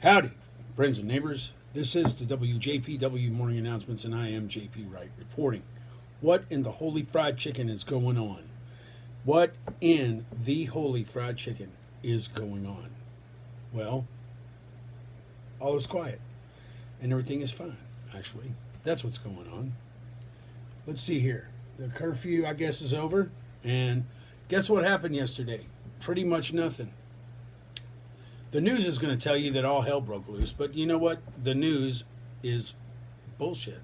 Howdy, friends and neighbors. This is the WJPW morning announcements, and I am JP Wright reporting. What in the holy fried chicken is going on? What in the holy fried chicken is going on? Well, all is quiet, and everything is fine, actually. That's what's going on. Let's see here. The curfew, I guess, is over, and guess what happened yesterday? Pretty much nothing. The news is going to tell you that all hell broke loose, but you know what? The news is bullshit.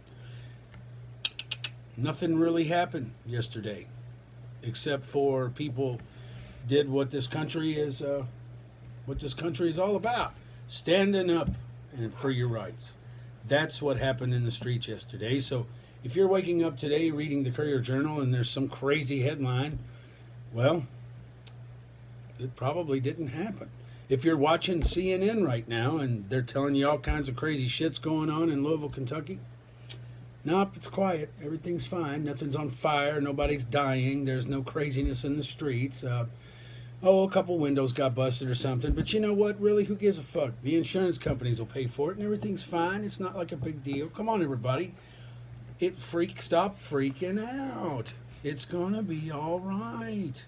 Nothing really happened yesterday, except for people did what this country is all about: standing up and for your rights. That's what happened in the streets yesterday. So if you're waking up today reading the Courier Journal and there's some crazy headline, well, it probably didn't happen. If you're watching CNN right now and they're telling you all kinds of crazy shit's going on in Louisville, Kentucky, nope, it's quiet. Everything's fine. Nothing's on fire. Nobody's dying. There's no craziness in the streets. A couple windows got busted or something. But you know what? Really, who gives a fuck? The insurance companies will pay for it and everything's fine. It's not like a big deal. Come on, everybody. Stop freaking out. It's going to be all right.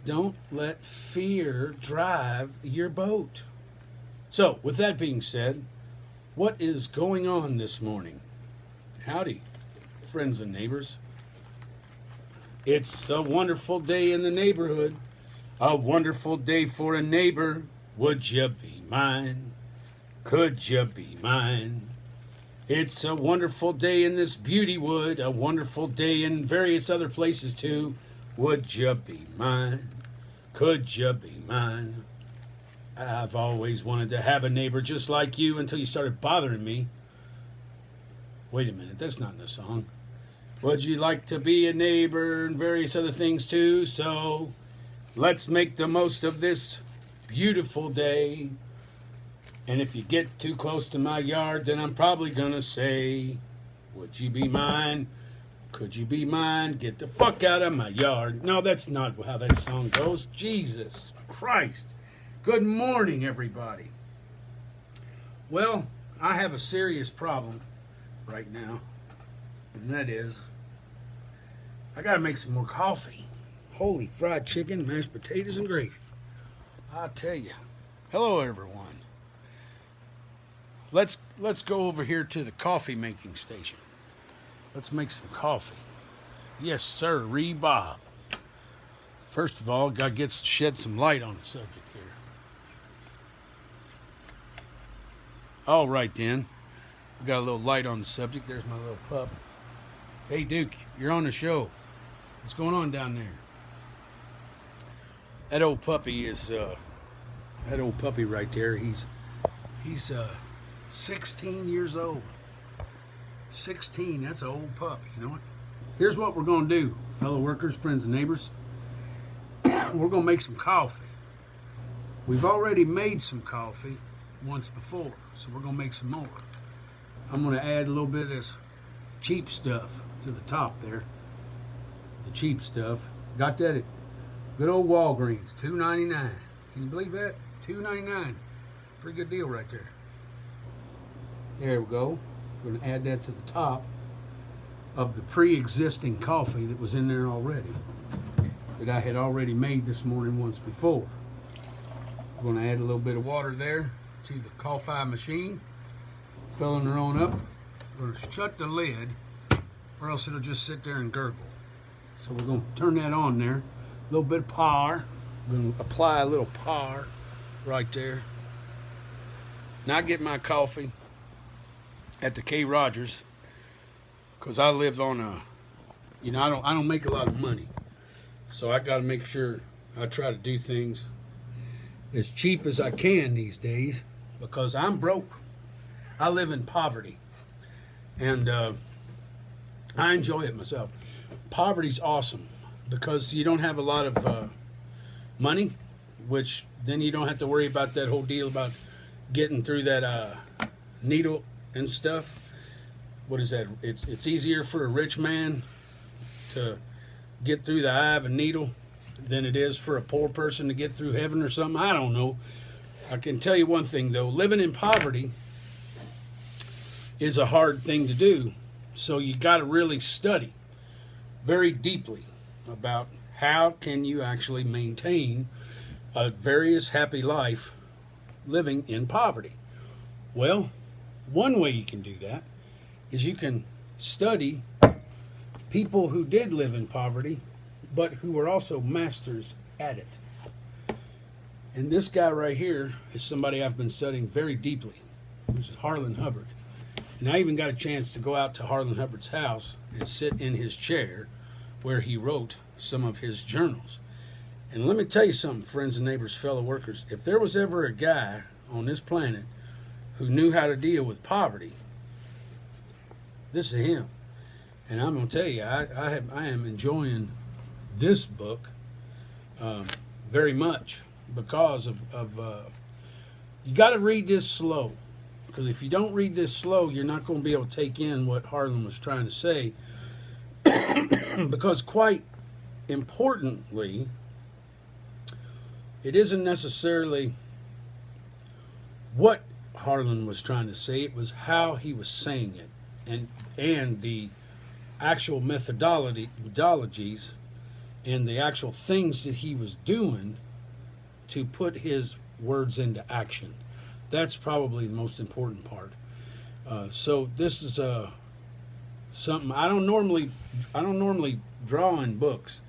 Don't let fear drive your boat. So, with that being said, what is going on this morning? Howdy, friends and neighbors. It's a wonderful day in the neighborhood. A wonderful day for a neighbor. Would you be mine? Could you be mine? It's a wonderful day in this beauty wood. A wonderful day in various other places too. Would you be mine? Could you be mine? I've always wanted to have a neighbor just like you until you started bothering me. Wait a minute, that's not in the song. Would you like to be a neighbor and various other things too? So let's make the most of this beautiful day. And if you get too close to my yard, then I'm probably gonna say, would you be mine? Could you be mine? Get the fuck out of my yard. No, that's not how that song goes. Jesus Christ. Good morning, everybody. Well, I have a serious problem right now, and that is I gotta make some more coffee. Holy fried chicken, mashed potatoes, and gravy. I tell you. Hello, everyone. Let's go over here to the coffee making station. Let's make some coffee. Yes, sir, Bob. First of all, gotta shed some light on the subject here. All right, then. We got a little light on the subject. There's my little pup. Hey, Duke, you're on the show. What's going on down there? That old puppy right there. He's 16 years old. 16, that's an old pup, you know what? Here's what we're going to do, fellow workers, friends, and neighbors. We're going to make some coffee. We've already made some coffee once before, so we're going to make some more. I'm going to add a little bit of this cheap stuff to the top there. The cheap stuff. Got that at good old Walgreens, $2.99. Can you believe that? $2.99. Pretty good deal right there. There we go. We're going to add that to the top of the pre-existing coffee that was in there already, that I had already made this morning once before. We're going to add a little bit of water there to the coffee machine, filling her on up. We're going to shut the lid, or else it'll just sit there and gurgle. So we're going to turn that on there. A little bit of power. We're going to apply a little power right there. Now I get my coffee at the K. Rogers, because I live on I don't make a lot of money, so I got to make sure I try to do things as cheap as I can these days, because I'm broke. I live in poverty, and I enjoy it myself. Poverty's awesome because you don't have a lot of money, which then you don't have to worry about that whole deal about getting through that needle and stuff. What is that? It's easier for a rich man to get through the eye of a needle than it is for a poor person to get through heaven or something. I don't know. I can tell you one thing, though. Living in poverty is a hard thing to do. So you got to really study very deeply about how can you actually maintain a various happy life living in poverty. Well, one way you can do that is you can study people who did live in poverty, but who were also masters at it. And this guy right here is somebody I've been studying very deeply, which is Harlan Hubbard. And I even got a chance to go out to Harlan Hubbard's house and sit in his chair where he wrote some of his journals. And let me tell you something, friends and neighbors, fellow workers. If there was ever a guy on this planet who knew how to deal with poverty, this is him. And I'm going to tell you, I am enjoying this book very much because of you got to read this slow. Because if you don't read this slow, you're not going to be able to take in what Harlan was trying to say. Because quite importantly, it isn't necessarily what Harlan was trying to say, it was how he was saying it, and the actual methodologies and the actual things that he was doing to put his words into action. That's probably the most important part. So this is something I don't normally draw in books.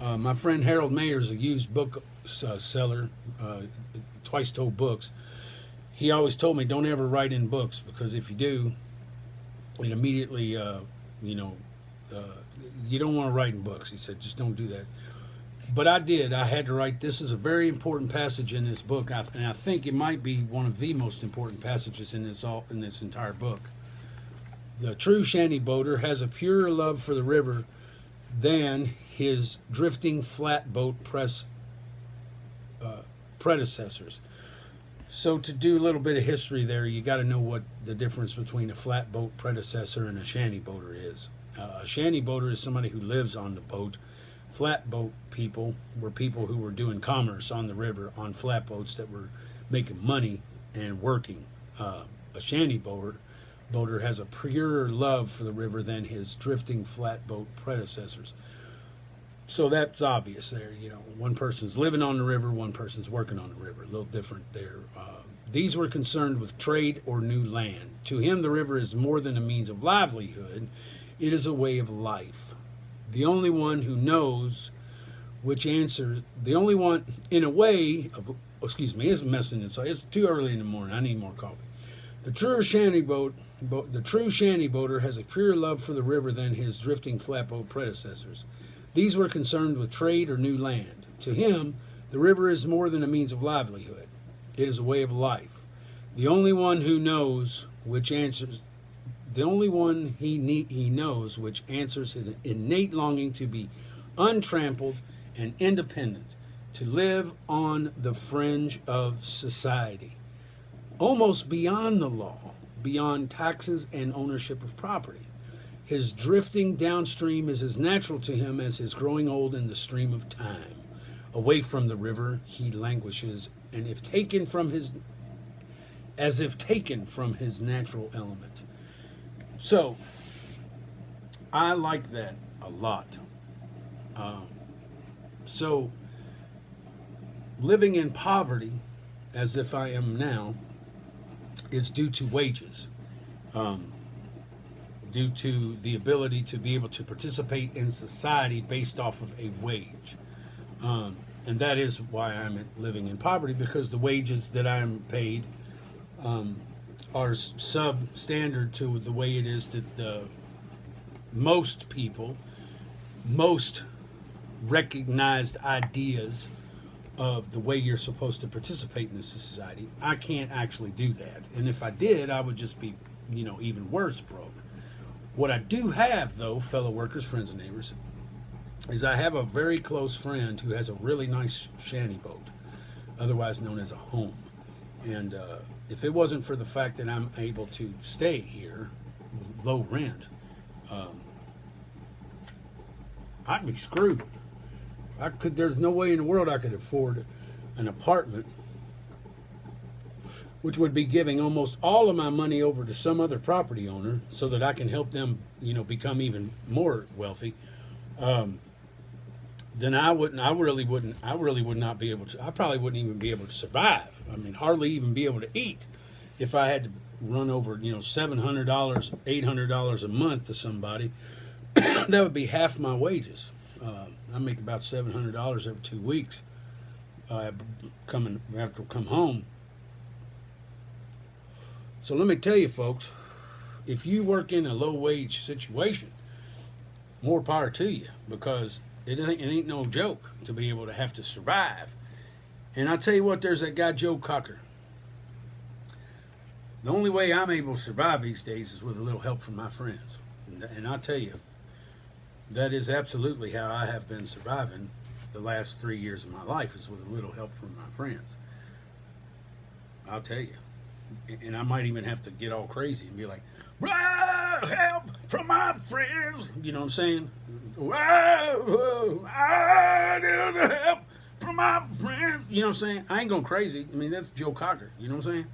My friend Harold Mayer is a used book seller, Twice Told Books. He always told me don't ever write in books, because if you do, it immediately you don't want to write in books. He said just don't do that. But I did. I had to write. This is a very important passage in this book, and I think it might be one of the most important passages in this entire book. The true shanty boater has a purer love for the river than his drifting flatboat predecessors. So to do a little bit of history there, you got to know what the difference between a flatboat predecessor and a shanty boater is. A shanty boater is somebody who lives on the boat. Flatboat people were people who were doing commerce on the river on flatboats that were making money and working. A shanty boater has a purer love for the river than his drifting flatboat predecessors. So that's obvious there. One person's living on the river, one person's working on the river. A little different there. These were concerned with trade or new land. To him, the river is more than a means of livelihood. It is a way of life. The only one who knows which answer, the only one, in a way, it's messing this up. It's too early in the morning. I need more coffee. The true shanty boater has a purer love for the river than his drifting flatboat predecessors. These were concerned with trade or new land. To him, the river is more than a means of livelihood. It is a way of life. The only one who knows which answers. The only one he knows which answers an innate longing to be untrampled and independent, to live on the fringe of society, almost beyond the law, beyond taxes and ownership of property. His drifting downstream is as natural to him as his growing old in the stream of time. Away from the river he languishes, and if taken from his natural element. So, I like that a lot. So, living in poverty, as if I am now, is due to wages. Due to the ability to be able to participate in society based off of a wage. And that is why I'm living in poverty, because the wages that I'm paid are substandard to the way it is that most people, most recognized ideas of the way you're supposed to participate in this society. I can't actually do that. And if I did, I would just be, even worse broke. What I do have, though, fellow workers, friends, and neighbors, is I have a very close friend who has a really nice shanty boat, otherwise known as a home. And if it wasn't for the fact that I'm able to stay here with low rent, I'd be screwed. There's no way in the world I could afford an apartment which would be giving almost all of my money over to some other property owner so that I can help them, become even more wealthy, then I really would not be able to. I probably wouldn't even be able to survive. I mean, hardly even be able to eat if I had to run over, $700, $800 a month to somebody. That would be half my wages. I make about $700 every 2 weeks. After I come home. So let me tell you, folks, if you work in a low wage situation, more power to you, because it ain't no joke to be able to have to survive. And I tell you what, there's that guy Joe Cocker. The only way I'm able to survive these days is with a little help from my friends. And I tell you, that is absolutely how I have been surviving the last 3 years of my life, is with a little help from my friends. I'll tell you. And I might even have to get all crazy and be like, help from my friends. You know what I'm saying? I need help from my friends. You know what I'm saying? I ain't going crazy. I mean, that's Joe Cocker. You know what I'm saying?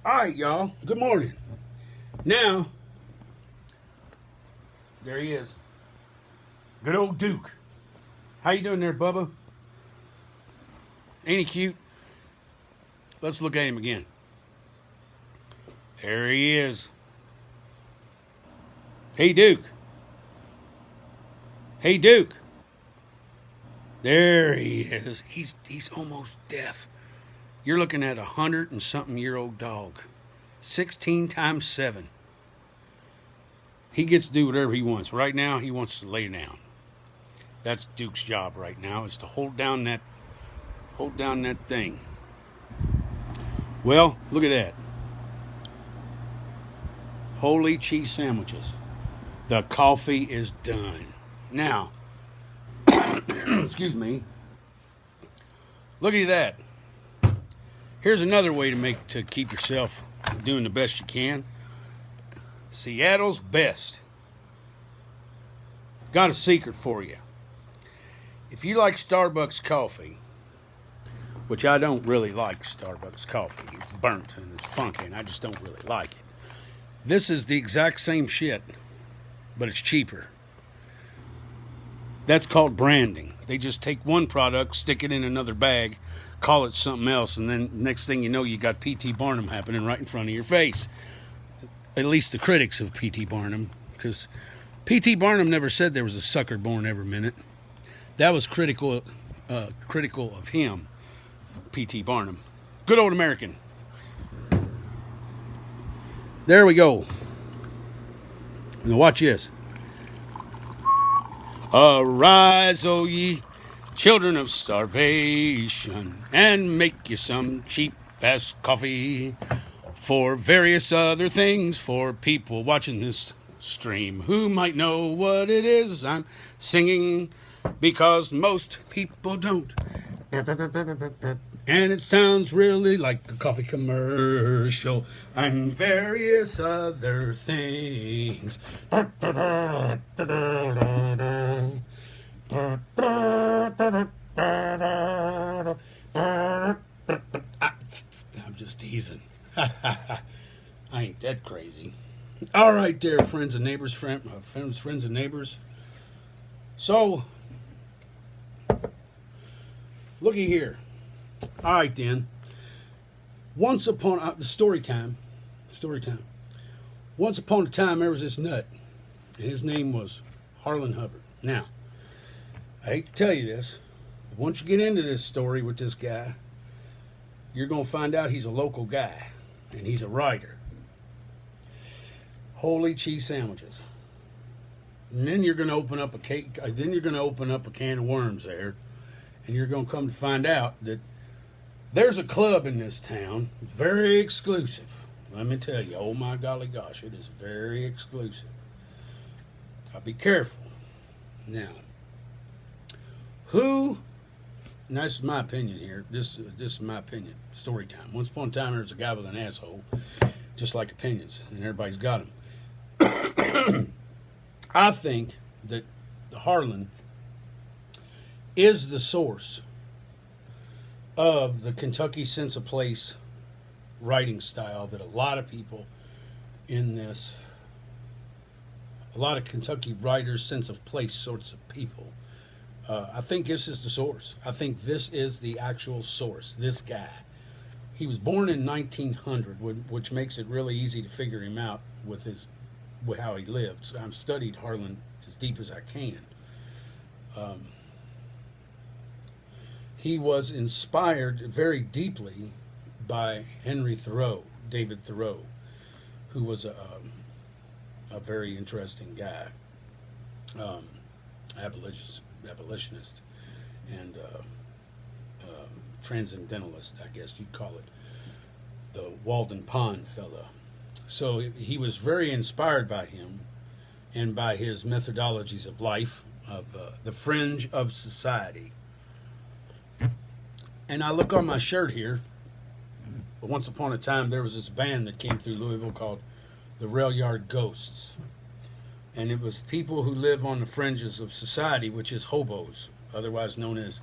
All right, y'all. Good morning. Now, there he is. Good old Duke. How you doing there, Bubba? Ain't he cute? Let's look at him again. There he is. Hey, Duke. Hey, Duke. There he is. He's almost deaf. You're looking at 100-and-something-year-old dog. 16 times 7. He gets to do whatever he wants. Right now, he wants to lay down. That's Duke's job right now, is to hold down that thing. Well, look at that. Holy cheese sandwiches. The coffee is done. Now, excuse me. Look at that. Here's another way to keep yourself doing the best you can. Seattle's best. Got a secret for you. If you like Starbucks coffee, which I don't really like Starbucks coffee. It's burnt and it's funky and I just don't really like it. This is the exact same shit, but it's cheaper. That's called branding. They just take one product, stick it in another bag, call it something else, and then next thing you know, you got P.T. Barnum happening right in front of your face. At least the critics of P.T. Barnum, because P.T. Barnum never said there was a sucker born every minute. That was critical of him, P.T. Barnum. Good old American. There we go. Now watch this. Arise, O ye children of starvation, and make you some cheap-ass coffee for various other things for people watching this stream who might know what it is I'm singing, because most people don't. And it sounds really like a coffee commercial and various other things. I'm just teasing. I ain't that crazy. All right there, friends and neighbors, friends and neighbors. So, looky here. All right, then. Once upon the story time. Once upon a time, there was this nut. And his name was Harlan Hubbard. Now, I hate to tell you this, but once you get into this story with this guy, you're going to find out he's a local guy, and he's a writer. Holy cheese sandwiches. And then you're going to open up a cake. Then you're going to open up a can of worms there, and you're going to come to find out that there's a club in this town. It's very exclusive. Let me tell you, oh my golly gosh, it is very exclusive. Gotta be careful. Now, and this is my opinion here. This is my opinion. Story time. Once upon a time, there was a guy with an asshole, just like opinions, and everybody's got them. I think that the Harlan is the source of the Kentucky sense of place writing style that a lot of people in this, a lot of Kentucky writers, sense of place sorts of people, I think this is the source. I think this is the actual source. This guy. He was born in 1900, which makes it really easy to figure him out with how he lived. So I've studied Harlan as deep as I can. He was inspired very deeply by Henry Thoreau, David Thoreau, who was a very interesting guy, abolitionist and transcendentalist, I guess you'd call it, the Walden Pond fella. So he was very inspired by him and by his methodologies of life, of the fringe of society. And I look on my shirt here. Once upon a time, there was this band that came through Louisville called the Rail Yard Ghosts. And it was people who live on the fringes of society, which is hobos, otherwise known as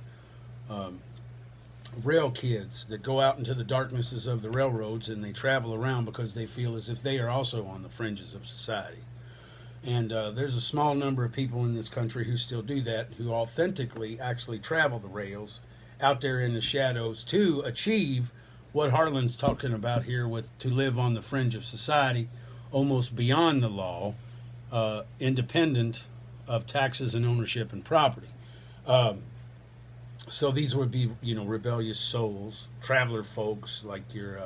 rail kids, that go out into the darknesses of the railroads and they travel around because they feel as if they are also on the fringes of society. And there's a small number of people in this country who still do that, who authentically actually travel the rails out there in the shadows to achieve what Harlan's talking about here with to live on the fringe of society, almost beyond the law, independent of taxes and ownership and property. So these would be, rebellious souls, traveler folks like your,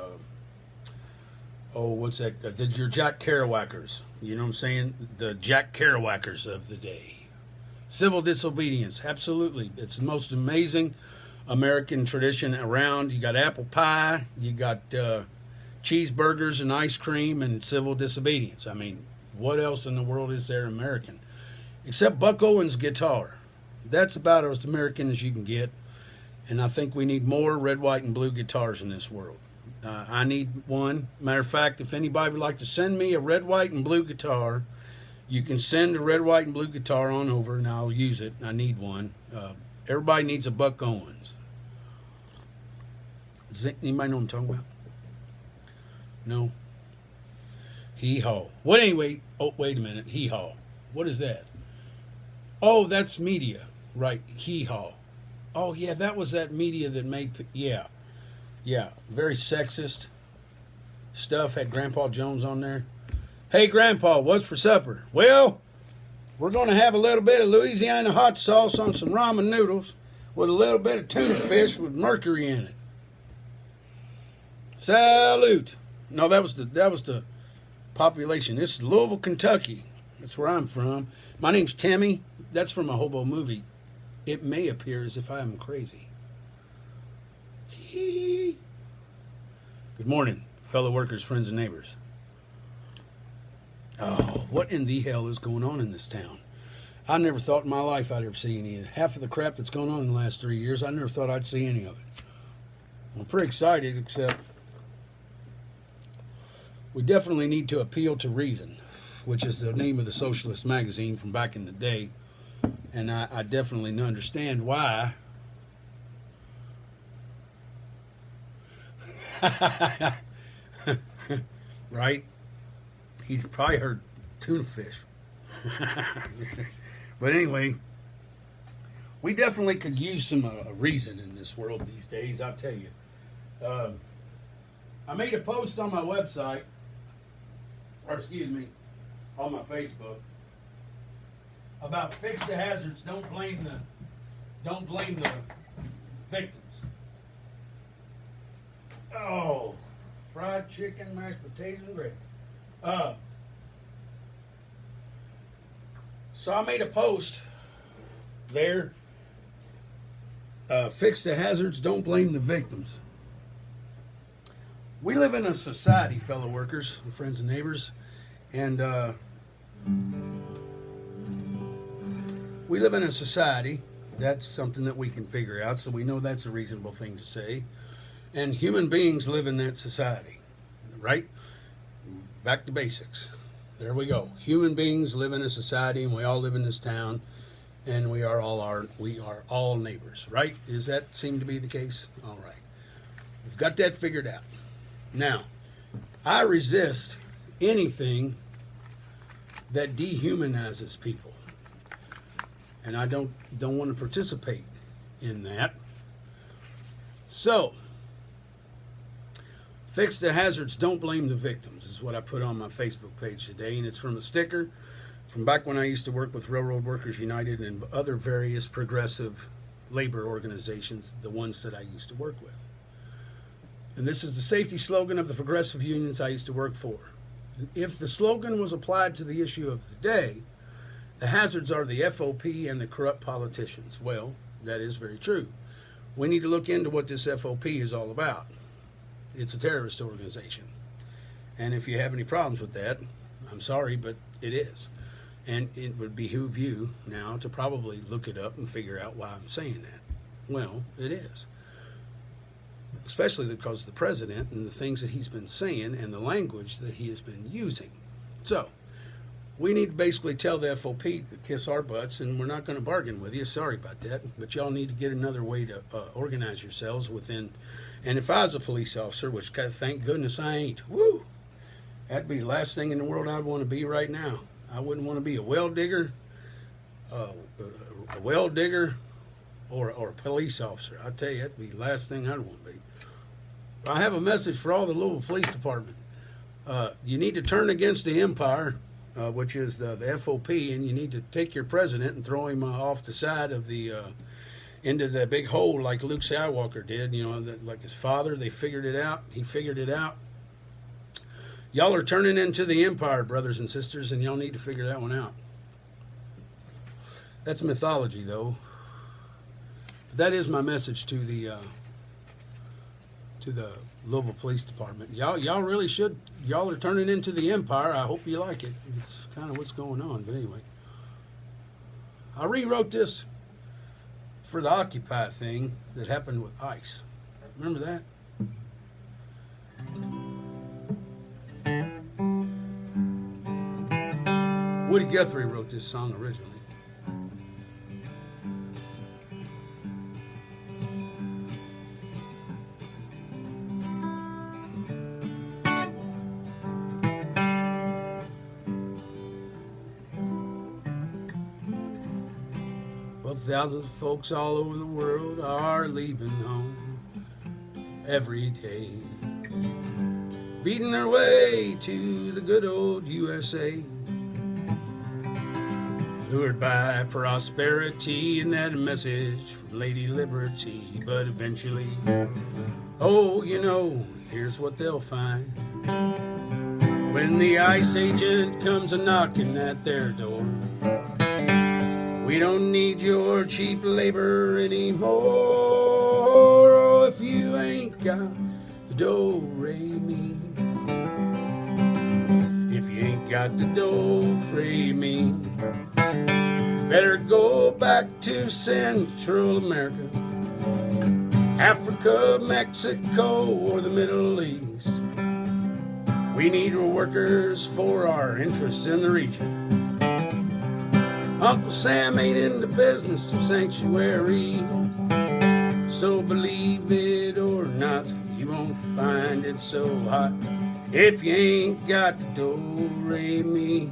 your Jack Kerouackers. You know what I'm saying? The Jack Kerouackers of the day. Civil disobedience, absolutely. It's the most amazing American tradition around. You got apple pie, you got cheeseburgers and ice cream and civil disobedience. I mean, what else in the world is there American? Except Buck Owens' guitar. That's about as American as you can get. And I think we need more red, white, and blue guitars in this world. I need one. Matter of fact, if anybody would like to send me a red, white, and blue guitar, you can send a red, white, and blue guitar on over, and I'll use it. I need one. Everybody needs a Buck Owens. Does anybody know what I'm talking about? No? Hee-haw. Well, anyway, wait a minute. Hee-haw. What is that? Oh, that's media. Right, hee-haw. Oh, yeah, that was that media that made... Yeah, very sexist stuff. Had Grandpa Jones on there. Hey, Grandpa, what's for supper? Well, we're going to have a little bit of Louisiana hot sauce on some ramen noodles with a little bit of tuna fish with mercury in it. Salute. No, that was the population. This is Louisville, Kentucky. That's where I'm from. My name's Timmy. That's from a hobo movie. It may appear as if I am crazy. Good morning, fellow workers, friends, and neighbors. Oh, what in the hell is going on in this town? I never thought in my life I'd ever see any of it. Half of the crap that's going on in the last 3 years, I never thought I'd see any of it. I'm pretty excited, except we definitely need to appeal to reason, which is the name of the socialist magazine from back in the day. And I definitely understand why. Right? He's probably heard tuna fish. But anyway, we definitely could use some reason in this world these days, I'll tell you. I made a post on my website, or excuse me, on my Facebook, about fix the hazards, don't blame the victims. Oh, fried chicken, mashed potatoes, and gravy. So I made a post there. Fix the hazards, don't blame the victims. We live in a society, fellow workers, friends and neighbors, and we live in a society. That's something that we can figure out, so we know that's a reasonable thing to say. And human beings live in that society, right? Back to basics. There we go. Human beings live in a society, and we all live in this town, and we are all neighbors, right? Does that seem to be the case? All right. We've got that figured out. Now, I resist anything that dehumanizes people, and I don't want to participate in that. So, fix the hazards, don't blame the victims, is what I put on my Facebook page today, and it's from a sticker from back when I used to work with Railroad Workers United and other various progressive labor organizations, the ones that I used to work with. And this is the safety slogan of the progressive unions I used to work for. If the slogan was applied to the issue of the day, the hazards are the FOP and the corrupt politicians. Well, that is very true. We need to look into what this FOP is all about. It's a terrorist organization. And if you have any problems with that, I'm sorry, but it is. And it would behoove you now to probably look it up and figure out why I'm saying that. Well, it is. Especially because of the president and the things that he's been saying and the language that he has been using. So, we need to basically tell the FOP to kiss our butts, and we're not going to bargain with you. Sorry about that. But y'all need to get another way to organize yourselves within. And if I was a police officer, which thank goodness I ain't, woo, that'd be the last thing in the world I'd want to be right now. I wouldn't want to be a well digger, or a police officer. I tell you, that'd be the last thing I'd want to be. I have a message for all the Louisville Police Department. You need to turn against the empire, which is the FOP, and you need to take your president and throw him off the side of the into the big hole like Luke Skywalker did. You know, like his father. They figured it out. He figured it out. Y'all are turning into the empire, brothers and sisters, and y'all need to figure that one out. That's mythology, though. But that is my message to the Louisville Police Department. Y'all really should. Y'all are turning into the empire. I hope you like it. It's kind of what's going on. But anyway, I rewrote this for the Occupy thing that happened with ICE. Remember that? Woody Guthrie wrote this song originally. Well, thousands of folks all over the world are leaving home every day, beating their way to the good old USA. Lured by prosperity and that message from Lady Liberty. But eventually, oh, you know, here's what they'll find. When the ICE agent comes a-knocking at their door, we don't need your cheap labor anymore. Oh, if you ain't got the do-re-mi, if you ain't got the do-re-mi, better go back to Central America, Africa, Mexico, or the Middle East. We need workers for our interests in the region. Uncle Sam ain't in the business of sanctuary, so believe it or not, you won't find it so hot if you ain't got the do-re-mi.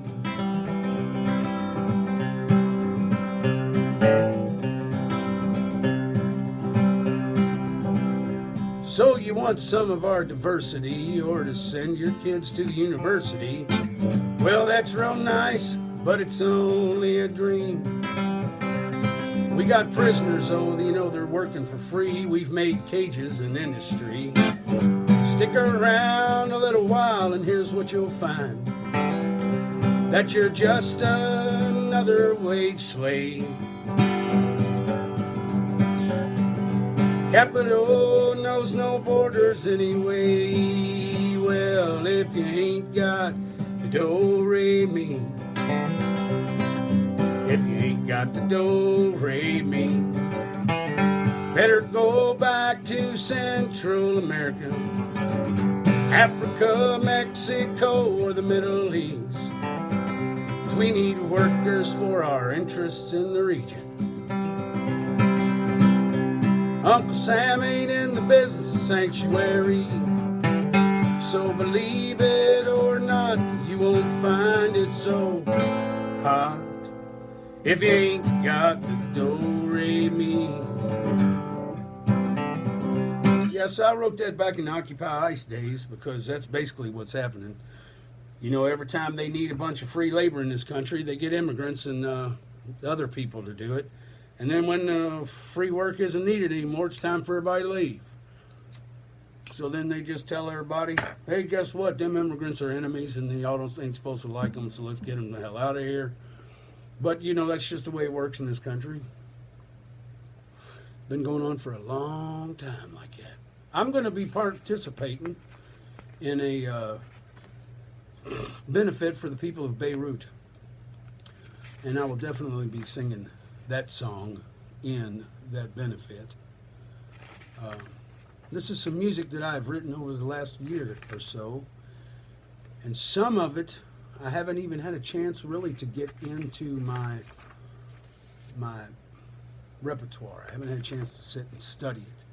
So you want some of our diversity or to send your kids to the university? Well, that's real nice, but it's only a dream. We got prisoners, oh, you know, they're working for free. We've made cages in industry. Stick around a little while and here's what you'll find. That you're just another wage slave. Capital knows no borders anyway. Well, if you ain't got the do-re-mi, if you ain't got the do-re-mi, better go back to Central America, Africa, Mexico, or the Middle East. 'Cause we need workers for our interests in the region. Uncle Sam ain't in the business of sanctuary, So believe it or not, you won't find it so hot if you ain't got the do-re-mi. Yes, I wrote that back in Occupy Ice days because that's basically what's happening. You know, every time they need a bunch of free labor in this country, they get immigrants and other people to do it. And then when free work isn't needed anymore, it's time for everybody to leave. So then they just tell everybody, hey, guess what? Them immigrants are enemies and y'all ain't supposed to like them, so let's get them the hell out of here. But, you know, that's just the way it works in this country. Been going on for a long time like that. I'm going to be participating in a benefit for the people of Beirut. And I will definitely be singing that song in that benefit. This is some music that I've written over the last year or so. And some of it, I haven't even had a chance really to get into my repertoire. I haven't had a chance to sit and study it.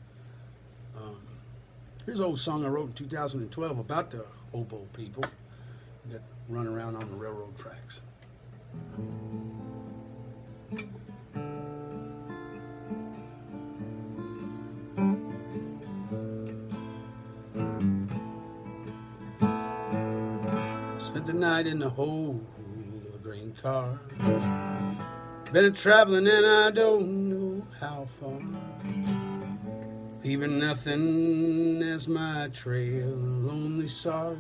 Here's an old song I wrote in 2012 about the hobo people that run around on the railroad tracks. Spent the night in the hold of a grain car. Been a-traveling and I don't know how far. Leaving nothing as my trail, and lonely sorrow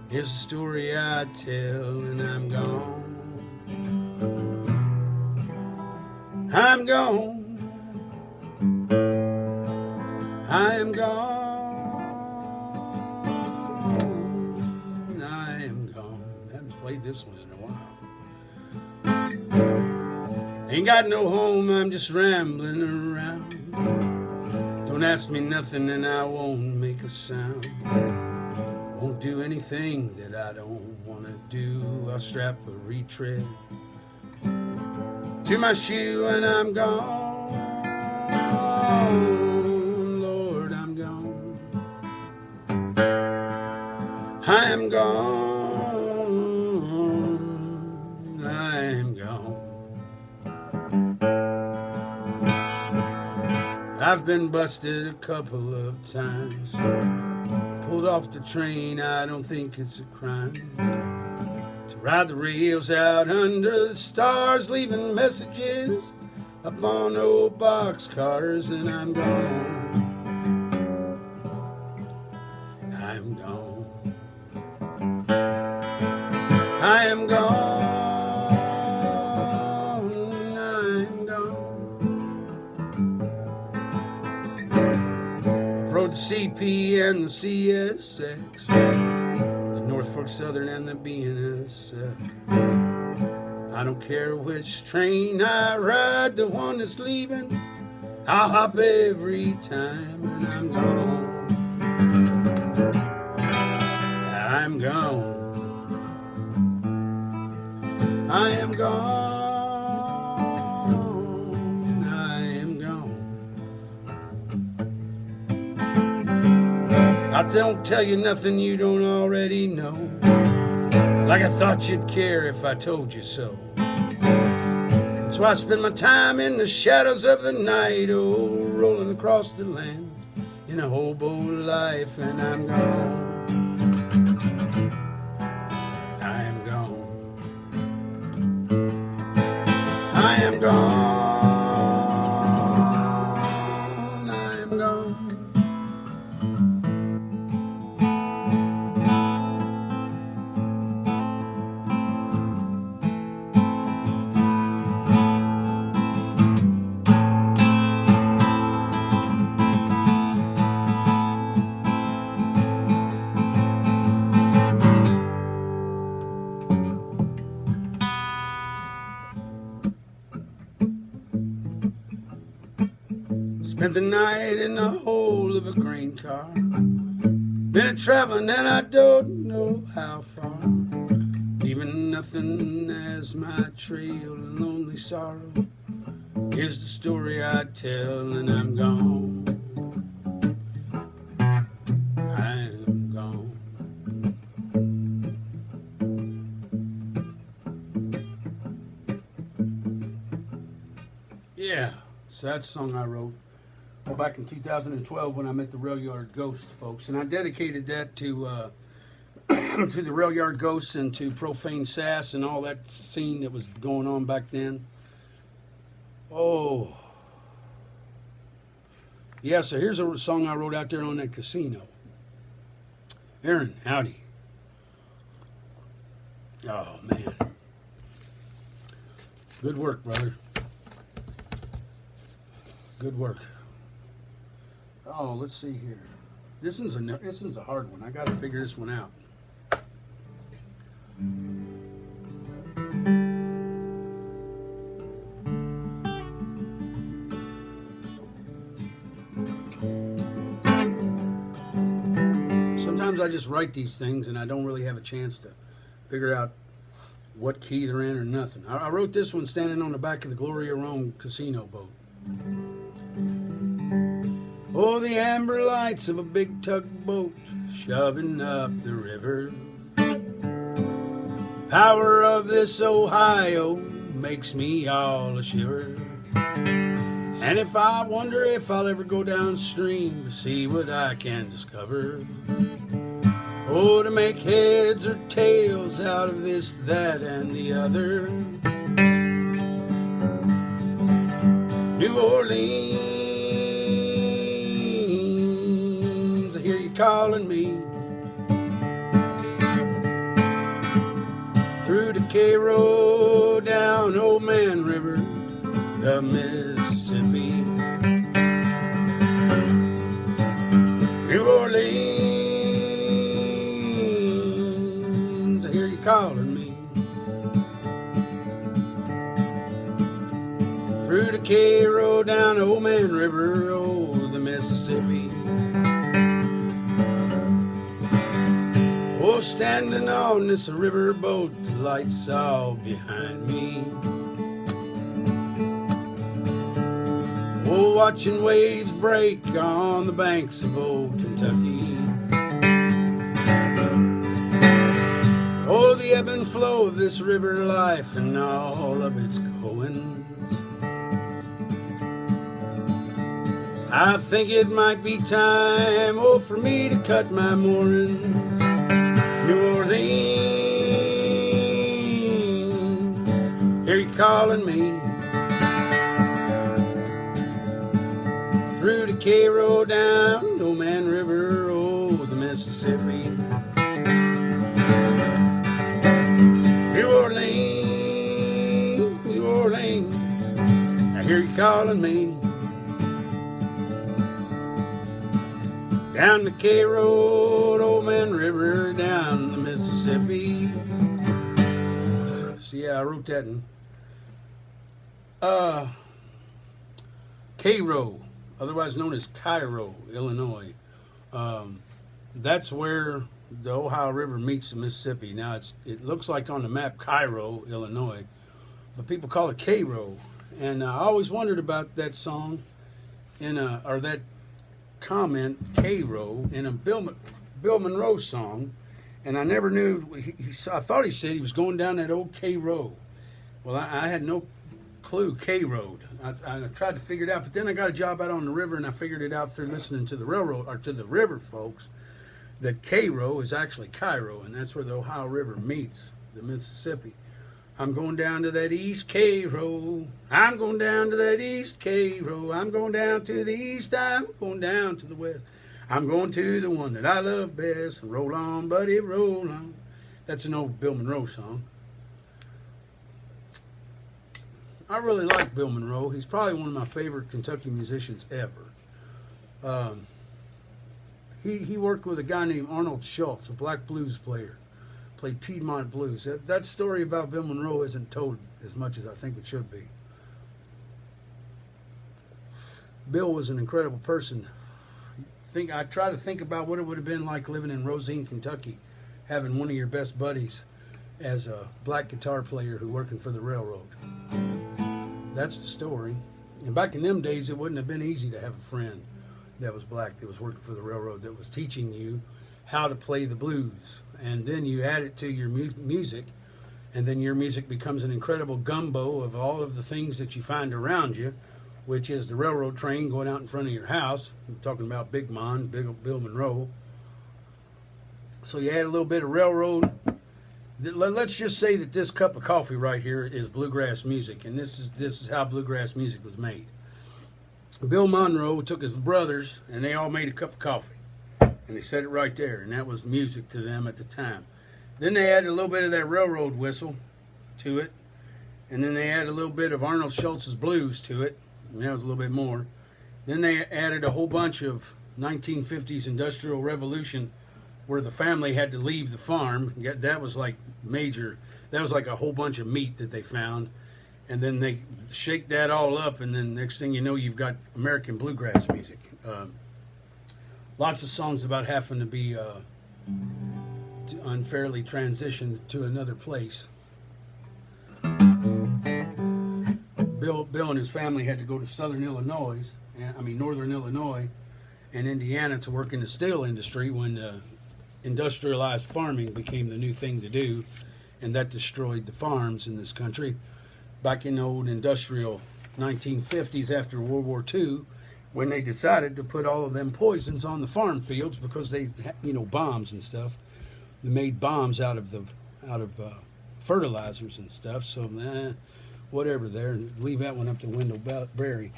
is the story I tell, and I'm gone. I'm gone. I am gone. I am gone. I haven't played this one in a while. Ain't got no home, I'm just rambling around. Don't ask me nothing and I won't make a sound. Won't do anything that I don't want to do. I'll strap a retread to my shoe and I'm gone. Lord, I'm gone. I am gone. I am gone. I've been busted a couple of times. Pulled off the train, I don't think it's a crime to ride the rails out under the stars, leaving messages up on old boxcars, and I'm gone. I'm gone. I am gone. I'm gone. Rode the CP and the CSX, the Norfolk Southern and the BNSF. I don't care which train I ride, the one that's leaving, I'll hop every time, and I'm gone. I'm gone. I am gone. I am gone. I don't tell you nothing you don't already know, like I thought you'd care if I told you so. That's why I spend my time in the shadows of the night, oh, rolling across the land in a hobo life, and I'm gone. I am gone. I am gone. I am gone. Spent the night in the hole of a grain car. Been a-traveling and I don't know how far. Leaving nothing as my trail, and lonely sorrow is the story I tell, and I'm gone. I'm gone. Yeah, so that's a song I wrote back in 2012 when I met the Rail Yard Ghost folks, and I dedicated that to to the Rail Yard Ghosts and to Profane Sass and all that scene that was going on back then. Oh, yeah. So here's a song I wrote out there on that casino. Aaron, howdy. Oh man, good work, brother. Good work. Oh, let's see here. This one's a hard one. I got to figure this one out. Sometimes I just write these things and I don't really have a chance to figure out what key they're in or nothing. I wrote this one standing on the back of the Gloria Rome casino boat. Oh, the amber lights of a big tugboat shoving up the river. Power of this Ohio makes me all a shiver. And if I wonder if I'll ever go downstream to see what I can discover. Oh, to make heads or tails out of this, that, and the other. New Orleans, I hear you calling me. Through the Cairo, down Old Man River, the Mississippi. New Orleans, I hear you calling me. Through the Cairo, down Old Man River, oh, the Mississippi. Oh, standing on this river boat, the lights all behind me. Oh, watching waves break on the banks of old Kentucky. Oh, the ebb and flow of this river life and all of its goings. I think it might be time, oh, for me to cut my moorings. New Orleans, hear you calling me. Through the Cairo, down Old Man River, oh, the Mississippi. New Orleans, New Orleans, I hear you calling me. Down the Cairo, Old Man River, down the Mississippi. So yeah, I wrote that in Cairo, otherwise known as Cairo, Illinois. That's where the Ohio River meets the Mississippi. Now it looks like on the map Cairo, Illinois, but people call it Cairo. And I always wondered about that song or that comment Cairo in a Bill Monroe song, and I never knew. I thought he said he was going down that old K Road. Well, I had no clue K Road. I tried to figure it out, but then I got a job out on the river, and I figured it out through listening to the railroad or to the river folks that Cairo is actually Cairo, and that's where the Ohio River meets the Mississippi. I'm going down to that East Cairo. I'm going down to that East Cairo. I'm going down to the east. I'm going down to the west. I'm going to the one that I love best. And roll on, buddy, roll on. That's an old Bill Monroe song. I really like Bill Monroe. He's probably one of my favorite Kentucky musicians ever. He worked with a guy named Arnold Schultz, a black blues player. Played Piedmont blues. That story about Bill Monroe isn't told as much as I think it should be. Bill was an incredible person. I try to think about what it would have been like living in Rosine, Kentucky, having one of your best buddies as a black guitar player who working for the railroad. That's the story. And back in them days, it wouldn't have been easy to have a friend that was black, that was working for the railroad, that was teaching you how to play the blues. And then you add it to your music, And then your music becomes an incredible gumbo of all of the things that you find around you, which is the railroad train going out in front of your house. I'm talking about Big Bill Monroe. So you add a little bit of railroad. Let's just say that this cup of coffee right here is bluegrass music, and this is how bluegrass music was made. Bill Monroe took his brothers, and they all made a cup of coffee, and they set it right there, and that was music to them at the time. Then they added a little bit of that railroad whistle to it, and then they added a little bit of Arnold Schultz's blues to it, and that was a little bit more. Then they added a whole bunch of 1950s Industrial Revolution, where the family had to leave the farm. That was like major. That was like a whole bunch of meat that they found. And then they shake that all up, and then next thing you know, you've got American bluegrass music. Lots of songs about having to be unfairly transitioned to another place. Bill and his family had to go to northern Illinois and Indiana to work in the steel industry when industrialized farming became the new thing to do, and that destroyed the farms in this country. Back in the old industrial 1950s after World War II, when they decided to put all of them poisons on the farm fields because they, bombs and stuff. They made bombs out of fertilizers and stuff. So, whatever there. Leave that one up to Wendell Berry.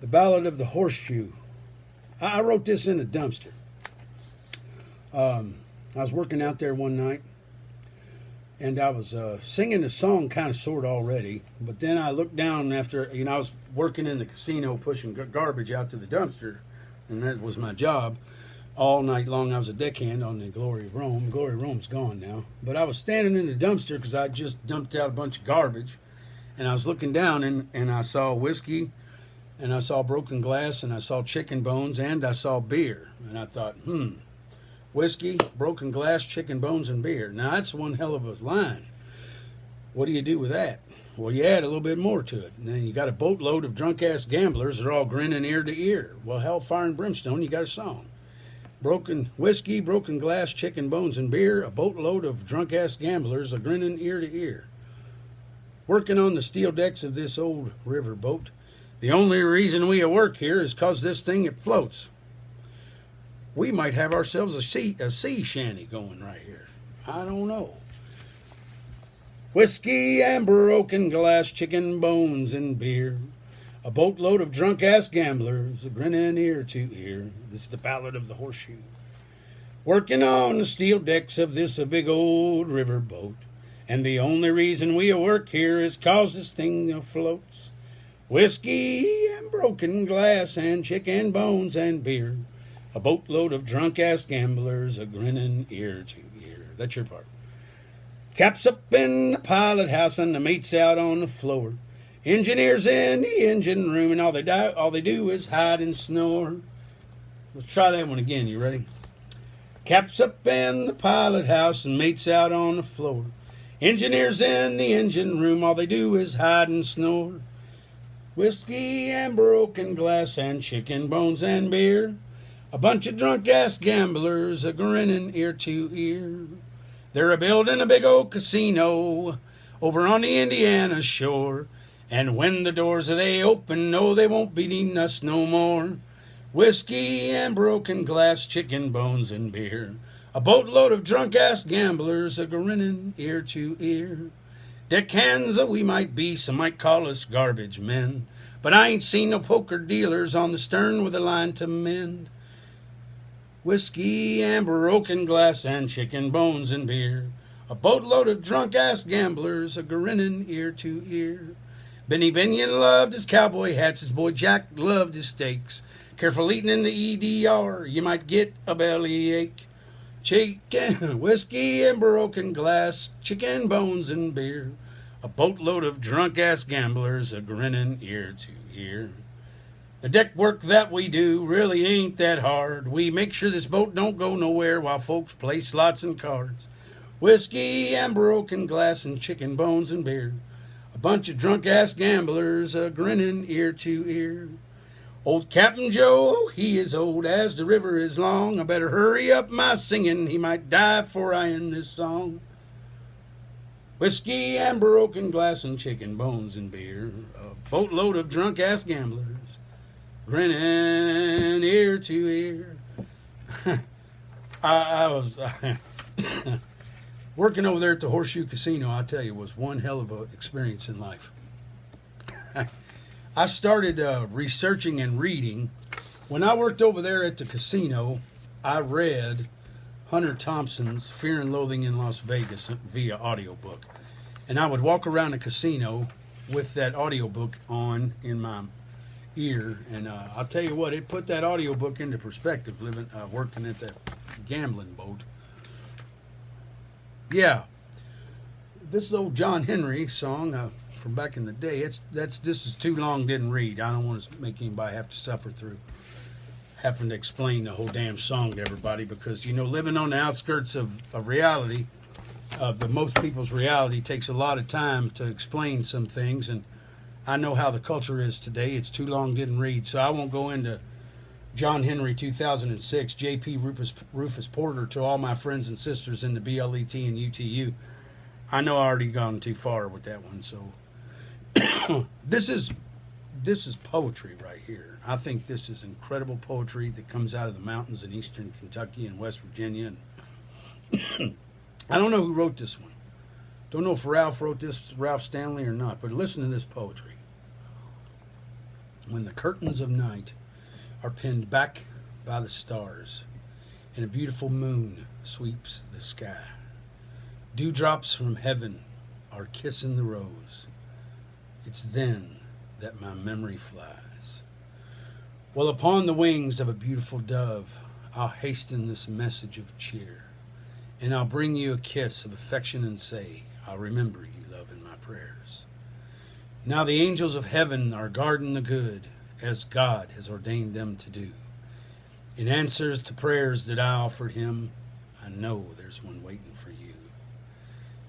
The Ballad of the Horseshoe. I wrote this in a dumpster. I was working out there one night, and I was singing the song kind of sort of already, but then I looked down after, I was working in the casino pushing garbage out to the dumpster, and that was my job. All night long I was a deckhand on the Glory of Rome. Glory of Rome's gone now. But I was standing in the dumpster because I just dumped out a bunch of garbage, and I was looking down, and I saw whiskey, and I saw broken glass, and I saw chicken bones, and I saw beer. And I thought, whiskey, broken glass, chicken bones, and beer. Now, that's one hell of a line. What do you do with that? Well, you add a little bit more to it. And then you got a boatload of drunk-ass gamblers that are all grinning ear to ear. Well, hellfire and brimstone, you got a song. Broken whiskey, broken glass, chicken bones, and beer, a boatload of drunk-ass gamblers are grinning ear to ear. Working on the steel decks of this old river boat. The only reason we work here is 'cause this thing, it floats. We might have ourselves a sea shanty going right here. I don't know. Whiskey and broken glass, chicken bones and beer. A boatload of drunk-ass gamblers, grinning ear to ear. This is the Ballad of the Horseshoe. Working on the steel decks of this big old river boat. And the only reason we work here is 'cause this thing floats. Whiskey and broken glass and chicken bones and beer. A boatload of drunk-ass gamblers, a grinning ear to ear. That's your part. Caps up in the pilot house and the mates out on the floor. Engineers in the engine room, and all they do is hide and snore. Let's try that one again. You ready? Caps up in the pilot house and mates out on the floor. Engineers in the engine room, all they do is hide and snore. Whiskey and broken glass and chicken bones and beer. A bunch of drunk-ass gamblers a grinning ear to ear. They're a-building a big old casino over on the Indiana shore. And when the doors they open, no, they won't be needing us no more. Whiskey and broken glass, chicken bones and beer. A boatload of drunk-ass gamblers a grinning ear to ear. Deckhands we might be, some might call us garbage men. But I ain't seen no poker dealers on the stern with a line to mend. Whiskey and broken glass and chicken bones and beer. A boatload of drunk-ass gamblers a grinning ear to ear. Benny Binion loved his cowboy hats, his boy Jack loved his steaks. Careful eating in the EDR, you might get a bellyache. Chicken, whiskey and broken glass, chicken bones and beer. A boatload of drunk-ass gamblers a grinning ear to ear. The deck work that we do really ain't that hard. We make sure this boat don't go nowhere while folks play slots and cards. Whiskey and broken glass and chicken bones and beer. A bunch of drunk-ass gamblers a grinning ear to ear. Old Captain Joe, he is old as the river is long. I better hurry up my singing, he might die before I end this song. Whiskey and broken glass and chicken bones and beer. A boatload of drunk-ass gamblers grinning ear to ear. I was working over there at the Horseshoe Casino, I tell you, was one hell of an experience in life. I started researching and reading. When I worked over there at the casino, I read Hunter Thompson's Fear and Loathing in Las Vegas via audiobook. And I would walk around the casino with that audiobook on in my ear. And I'll tell you what, it put that audiobook into perspective, working at that gambling boat. Yeah. This old John Henry song from back in the day, this is too long, didn't read. I don't want to make anybody have to suffer through having to explain the whole damn song to everybody, because, you know, living on the outskirts of reality, most people's reality, takes a lot of time to explain some things, and I know how the culture is today. It's too long, didn't read, so I won't go into John Henry 2006, J.P. Rufus Porter, to all my friends and sisters in the BLET and UTU. I know I already gone too far with that one, so this is poetry right here. I think this is incredible poetry that comes out of the mountains in eastern Kentucky and West Virginia. And I don't know who wrote this one. Don't know if Ralph wrote this, Ralph Stanley, or not, but listen to this poetry. When the curtains of night are pinned back by the stars, and a beautiful moon sweeps the sky, dewdrops from heaven are kissing the rose. It's then that my memory flies. Well, upon the wings of a beautiful dove, I'll hasten this message of cheer, and I'll bring you a kiss of affection and say, I'll remember you, love, in my prayers. Now the angels of heaven are guarding the good, as God has ordained them to do. In answers to prayers that I offered him, I know there's one waiting for you.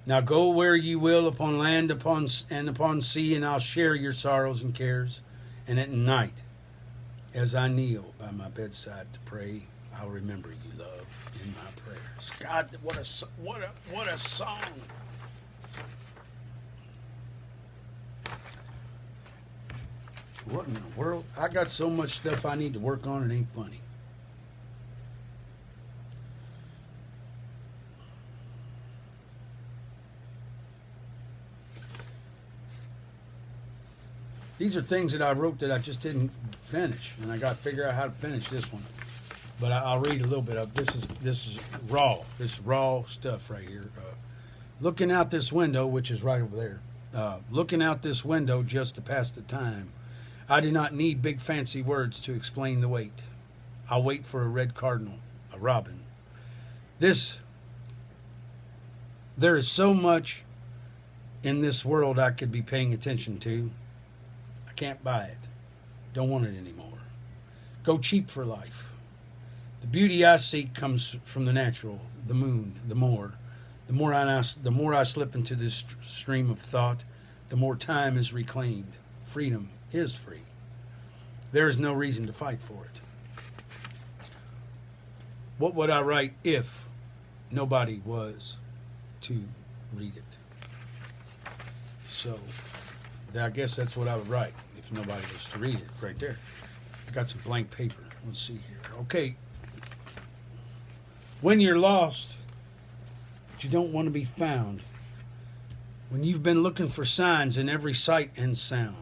Now go where you will, upon land upon sea, and I'll share your sorrows and cares. And at night, as I kneel by my bedside to pray, I'll remember you, love, in my prayers. God, what a song! What in the world? I got so much stuff I need to work on, it ain't funny. These are things that I wrote that I just didn't finish, and I got to figure out how to finish this one. But I'll read a little bit of this. Is raw. This is raw stuff right here. Looking out this window, which is right over there. Looking out this window just to pass the time. I do not need big fancy words to explain the wait. I'll wait for a red cardinal, a robin. There is so much in this world I could be paying attention to. I can't buy it. Don't want it anymore. Go cheap for life. The beauty I seek comes from the natural, the moon, the more I slip into this stream of thought, the more time is reclaimed. Freedom is free. There is no reason to fight for it. What would I write if nobody was to read it? So, I guess that's what I would write if nobody was to read it, right there. I got some blank paper. Let's see here. Okay. When you're lost, but you don't want to be found. When you've been looking for signs in every sight and sound.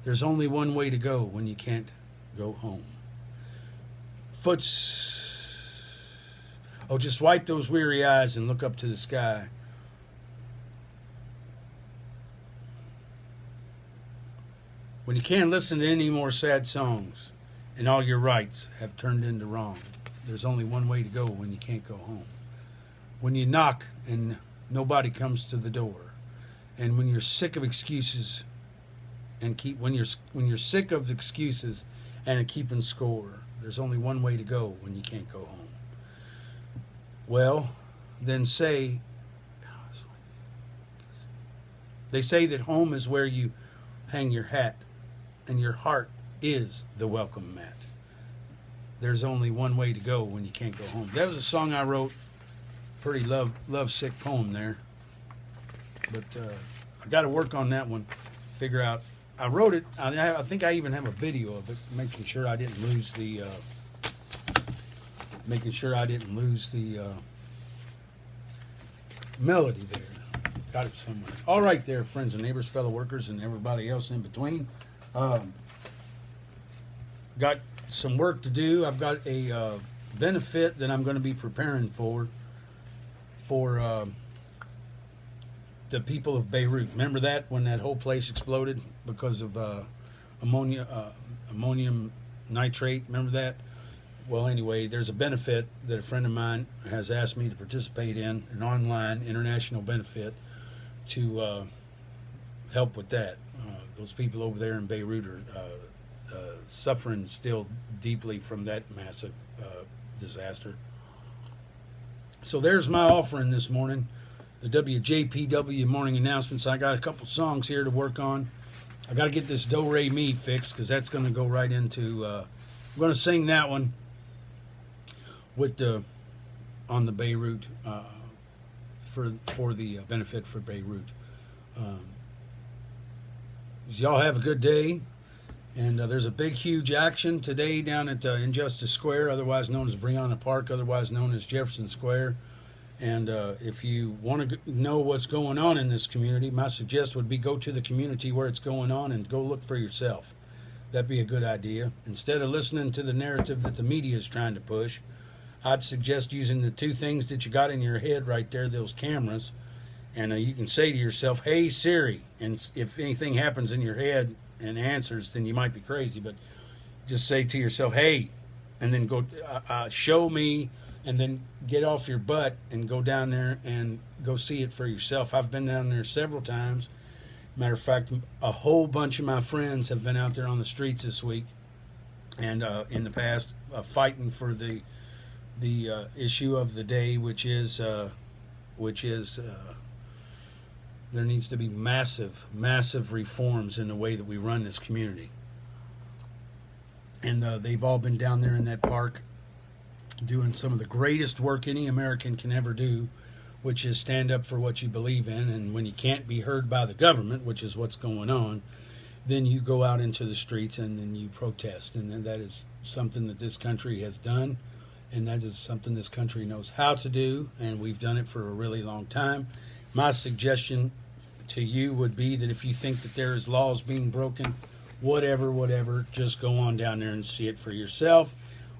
There's only one way to go when you can't go home. Just wipe those weary eyes and look up to the sky. When you can't listen to any more sad songs and all your rights have turned into wrong, there's only one way to go when you can't go home. When you knock and nobody comes to the door, and when you're sick of excuses when you're sick of excuses and keeping score, there's only one way to go when you can't go home. Well, then they say that home is where you hang your hat, and your heart is the welcome mat. There's only one way to go when you can't go home. That was a song I wrote. Pretty love sick poem there. but I got to work on that one. Figure out. I wrote it. I think I even have a video of it, making sure I didn't lose the. Melody there. Got it somewhere. All right, there, friends and neighbors, fellow workers, and everybody else in between. Got some work to do. I've got a benefit that I'm going to be preparing for the people of Beirut. Remember that when that whole place exploded because of ammonium nitrate? Remember that? Well, anyway, there's a benefit that a friend of mine has asked me to participate in, an online international benefit to help with that. Those people over there in Beirut are suffering still deeply from that massive disaster. So there's my offering this morning, the WJPW morning announcements. I got a couple songs here to work on. I got to get this Do Re Mi fixed because that's going to go right into. I'm going to sing that one with on the Beirut for the benefit for Beirut. Y'all have a good day. And there's a big, huge action today down at Injustice Square, otherwise known as Breonna Park, otherwise known as Jefferson Square. And if you want to know what's going on in this community, my suggestion would be go to the community where it's going on and go look for yourself. That'd be a good idea. Instead of listening to the narrative that the media is trying to push, I'd suggest using the two things that you got in your head right there, those cameras, and you can say to yourself, "Hey Siri," and if anything happens in your head and answers, then you might be crazy, but just say to yourself, "Hey," and then go show me, and then get off your butt and go down there and go see it for yourself. I've been down there several times. Matter of fact, a whole bunch of my friends have been out there on the streets this week and in the past fighting for the issue of the day, which is there needs to be massive reforms in the way that we run this community. And they've all been down there in that park doing some of the greatest work any American can ever do, which is stand up for what you believe in. And when you can't be heard by the government, which is what's going on, then you go out into the streets and then you protest. And then that is something that this country has done, and that is something this country knows how to do, and we've done it for a really long time. My suggestion to you would be that if you think that there is laws being broken, whatever, just go on down there and see it for yourself.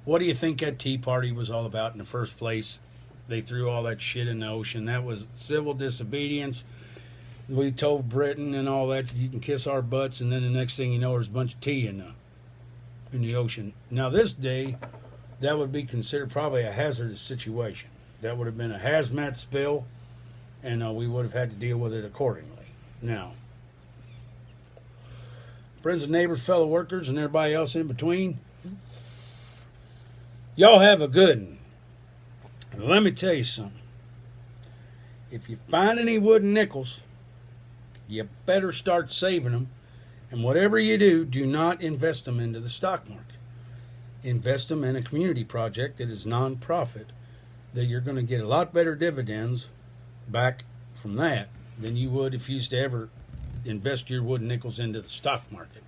What do you think that Tea Party was all about in the first place? They threw all that shit in the ocean. That was civil disobedience. We told Britain and all that, you can kiss our butts, and then the next thing you know, there's a bunch of tea in the ocean. Now this day, that would be considered probably a hazardous situation. That would have been a hazmat spill, and we would have had to deal with it accordingly. Now, friends and neighbors, fellow workers, and everybody else in between, y'all have a good one. And let me tell you something. If you find any wooden nickels, you better start saving them. And whatever you do, do not invest them into the stock market. Invest them in a community project that is non-profit, that you're going to get a lot better dividends back from that than you would if you used to ever invest your wooden nickels into the stock market.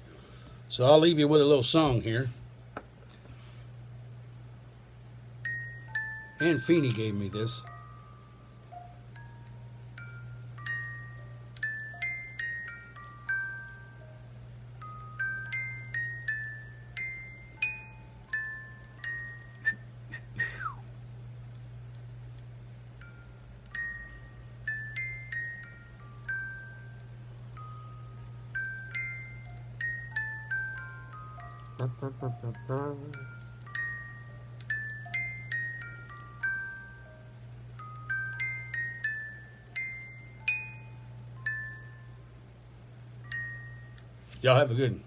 So I'll leave you with a little song here. Ann Feeney gave me this. Y'all have a good one.